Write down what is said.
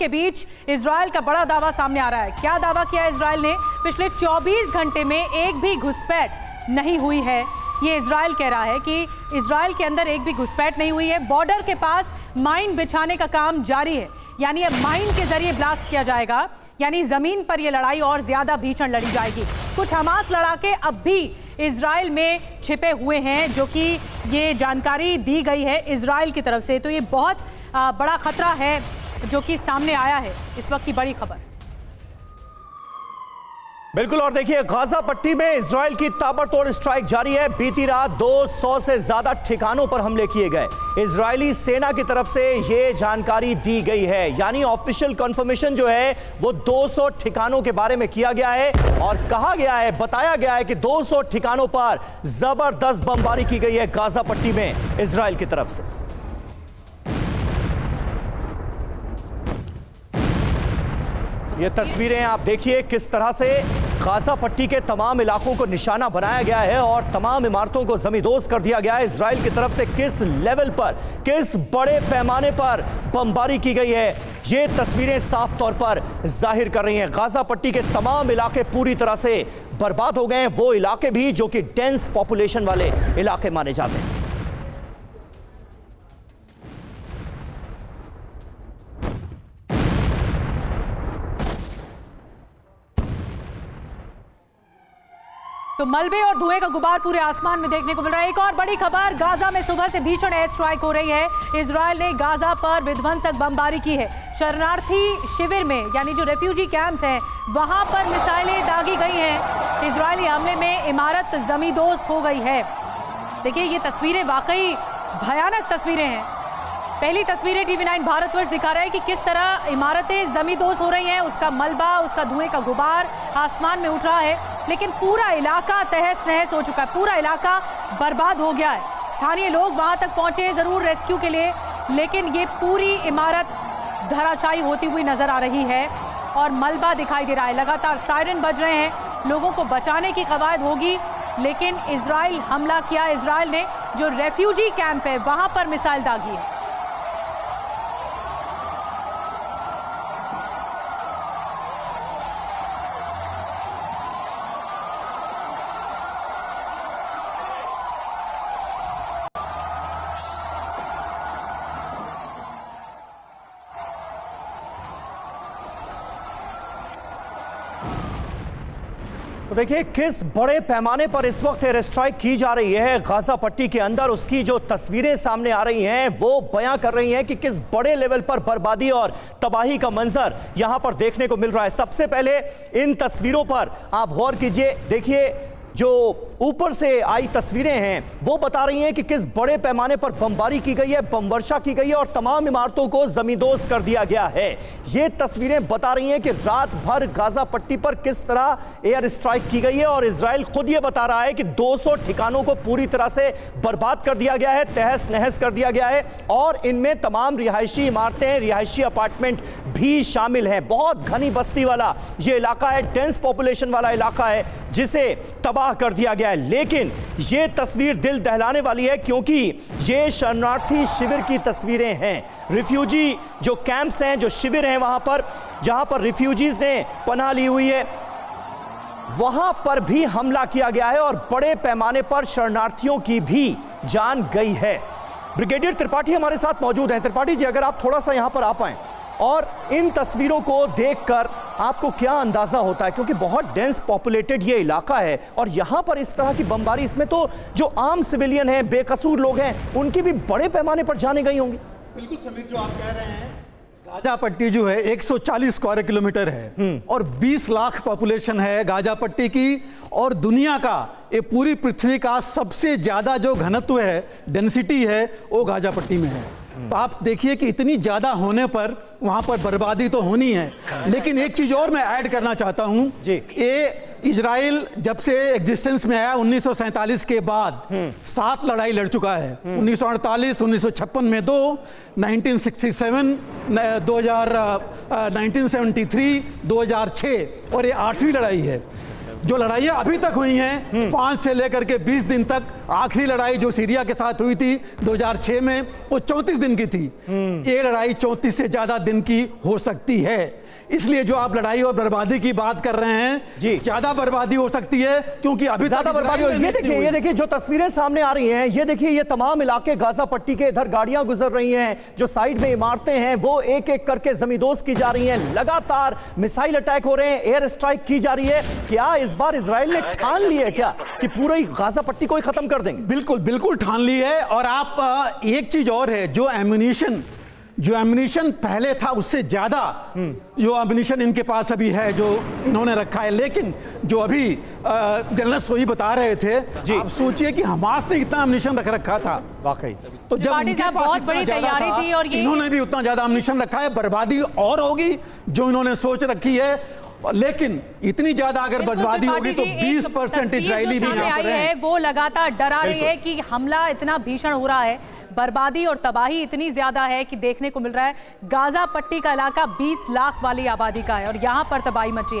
के बीच इजराइल का बड़ा दावा सामने आ रहा है। क्या दावा किया इजराइल ने? पिछले 24 घंटे में एक भी घुसपैठ नहीं हुई है। ये इजराइल कह रहा है कि इजराइल के अंदर एक भी घुसपैठ नहीं हुई है। बॉर्डर के पास माइन बिछाने का काम जारी है, यानी अब माइन के जरिए ब्लास्ट किया जाएगा, यानी जमीन पर यह लड़ाई और ज्यादा भीषण लड़ी जाएगी। कुछ हमास लड़ाके अब भी इजराइल में छिपे हुए हैं, जो कि ये जानकारी दी गई है इजराइल की तरफ से। तो ये बहुत बड़ा खतरा है जो कि सामने आया है, इस वक्त की बड़ी खबर। बिल्कुल, और देखिए गाजा पट्टी में इजराइल की ताबड़तोड़ स्ट्राइक जारी है। बीती रात 200 से ज्यादा ठिकानों पर हमले किए गए। इजरायली सेना की तरफ से यह जानकारी दी गई है, यानी ऑफिशियल कंफर्मेशन जो है वो 200 ठिकानों के बारे में किया गया है और कहा गया है, बताया गया है कि 200 ठिकानों पर जबरदस्त बमबारी की गई है गाजा पट्टी में इजराइल की तरफ से। ये तस्वीरें आप देखिए किस तरह से गाजा पट्टी के तमाम इलाकों को निशाना बनाया गया है और तमाम इमारतों को जमींदोज कर दिया गया है। इजराइल की तरफ से किस लेवल पर, किस बड़े पैमाने पर बमबारी की गई है, ये तस्वीरें साफ तौर पर जाहिर कर रही हैं। गाजा पट्टी के तमाम इलाके पूरी तरह से बर्बाद हो गए हैं, वो इलाके भी जो कि डेंस पॉपुलेशन वाले इलाके माने जाते हैं। तो मलबे और धुएं का गुबार पूरे आसमान में देखने को मिल रहा है। एक और बड़ी खबर, गाजा में सुबह से भीषण एयर स्ट्राइक हो रही है। इजराइल ने गाजा पर विध्वंसक बमबारी की है। शरणार्थी शिविर में, यानी जो रेफ्यूजी कैंप्स हैं, वहां पर मिसाइलें दागी गई हैं। इजरायली हमले में इमारत जमींदोज हो गई है। देखिए ये तस्वीरें वाकई भयानक तस्वीरें हैं। पहली तस्वीरें TV9 भारतवर्ष दिखा रहा है कि किस तरह इमारतें जमींदोज हो रही हैं, उसका मलबा, उसका धुएं का गुबार आसमान में उठ रहा है, लेकिन पूरा इलाका तहस नहस हो चुका है, पूरा इलाका बर्बाद हो गया है। स्थानीय लोग वहां तक पहुंचे जरूर रेस्क्यू के लिए, लेकिन ये पूरी इमारत धराशायी होती हुई नजर आ रही है और मलबा दिखाई दे रहा है। लगातार सायरन बज रहे हैं, लोगों को बचाने की कवायद होगी, लेकिन इजराइल हमला किया। इजराइल ने जो रेफ्यूजी कैंप है वहां पर मिसाइल दागी है। तो देखिए किस बड़े पैमाने पर इस वक्त एयर स्ट्राइक की जा रही है गाजा पट्टी के अंदर। उसकी जो तस्वीरें सामने आ रही हैं वो बयां कर रही हैं कि किस बड़े लेवल पर बर्बादी और तबाही का मंजर यहां पर देखने को मिल रहा है। सबसे पहले इन तस्वीरों पर आप गौर कीजिए, देखिए जो ऊपर से आई तस्वीरें हैं वो बता रही हैं कि किस बड़े पैमाने पर बमबारी की गई है, बम वर्षा की गई है और तमाम इमारतों को जमींदोज कर दिया गया है। ये तस्वीरें बता रही हैं कि रात भर गाजा पट्टी पर किस तरह एयर स्ट्राइक की गई है और इजराइल खुद ये बता रहा है कि 200 ठिकानों को पूरी तरह से बर्बाद कर दिया गया है, तहस नहस कर दिया गया है और इनमें तमाम रिहायशी इमारतें, रिहायशी अपार्टमेंट भी शामिल हैं। बहुत घनी बस्ती वाला ये इलाका है, डेंस पॉपुलेशन वाला इलाका है जिसे तबाह कर दिया गया है। लेकिन यह तस्वीर दिल दहलाने वाली है क्योंकि ये शरणार्थी शिविर की तस्वीरें हैं। रिफ्यूजी जो कैंप्स हैं, जो शिविर हैं वहां पर, जहां पर रिफ्यूजीज ने पनाह ली हुई है, वहां पर भी हमला किया गया है और बड़े पैमाने पर शरणार्थियों की भी जान गई है। ब्रिगेडियर त्रिपाठी हमारे साथ मौजूद हैं। त्रिपाठी जी, अगर आप थोड़ा सा यहां पर आ पाएं और इन तस्वीरों को देखकर आपको क्या अंदाजा होता है, क्योंकि बहुत डेंस पॉपुलेटेड ये इलाका है और यहां पर इस तरह की बमबारी, इसमें तो जो आम सिविलियन हैं, बेकसूर लोग हैं, उनकी भी बड़े पैमाने पर जाने गई होंगी। बिल्कुल समीर, जो आप कह रहे हैं, गाजा पट्टी जो है 140 स्क्वायर किलोमीटर है और 20 लाख पॉपुलेशन है गाजा पट्टी की और दुनिया का, ये पूरी पृथ्वी का सबसे ज्यादा जो घनत्व है, डेंसिटी है, वो गाजा पट्टी में है। तो आप देखिए कि इतनी ज्यादा होने पर वहां पर बर्बादी तो होनी है। लेकिन एक चीज और मैं ऐड करना चाहता हूं, ये इजराइल जब से एग्जिस्टेंस में आया 1947 के बाद 7 लड़ाई लड़ चुका है। 1948, 1956 में 2, 1967, 1973, 2006 और ये 8वीं लड़ाई है। जो लड़ाइयाँ अभी तक हुई हैं 5 से लेकर के 20 दिन तक आखिरी लड़ाई जो सीरिया के साथ हुई थी 2006 में, वो 34 दिन की थी। ये लड़ाई 34 से ज्यादा दिन की हो सकती है। इसलिए जो आप लड़ाई और बर्बादी की बात कर रहे हैं, जी, ज्यादा बर्बादी हो सकती है, क्योंकि अभी ज्यादा बर्बादी हो। ये देखिए जो तस्वीरें सामने आ रही हैं, ये देखिए ये तमाम इलाके गाजा पट्टी के, इधर गाड़ियां गुजर रही हैं, जो साइड में इमारतें हैं वो एक एक करके जमींदोज की जा रही हैं, लगातार मिसाइल अटैक हो रहे हैं, एयर स्ट्राइक की जा रही है। क्या इस बार इजराइल ने ठान ली है क्या कि पूरी गाजा पट्टी को ही खत्म कर देंगे? बिल्कुल बिल्कुल ठान ली है। और आप एक चीज और है, जो एम्यूनिशन पहले था उससे ज्यादा जो एम्यूनिशन इनके पास अभी है, जो इन्होंने रखा है। लेकिन जो अभी जनरल सोई बता रहे थे, आप सोचिए कि हमास से इतना एम्यूनिशन रख रखा था वाकई। तो जब उनके पास बहुत बड़ी तैयारी थी और इन्होंने भी उतना ज्यादा एम्यूनिशन रखा है, बर्बादी और होगी जो इन्होंने सोच रखी है। लेकिन इतनी ज्यादा अगर बर्बादी होगी तो 20% इजरायली भी यहाँ पर हैं। वो लगातार डरा रही है कि हमला इतना भीषण हो रहा है, बर्बादी और तबाही इतनी ज्यादा है कि देखने को मिल रहा है गाजा पट्टी का इलाका 20 लाख वाली आबादी का है और यहाँ पर तबाही मची है।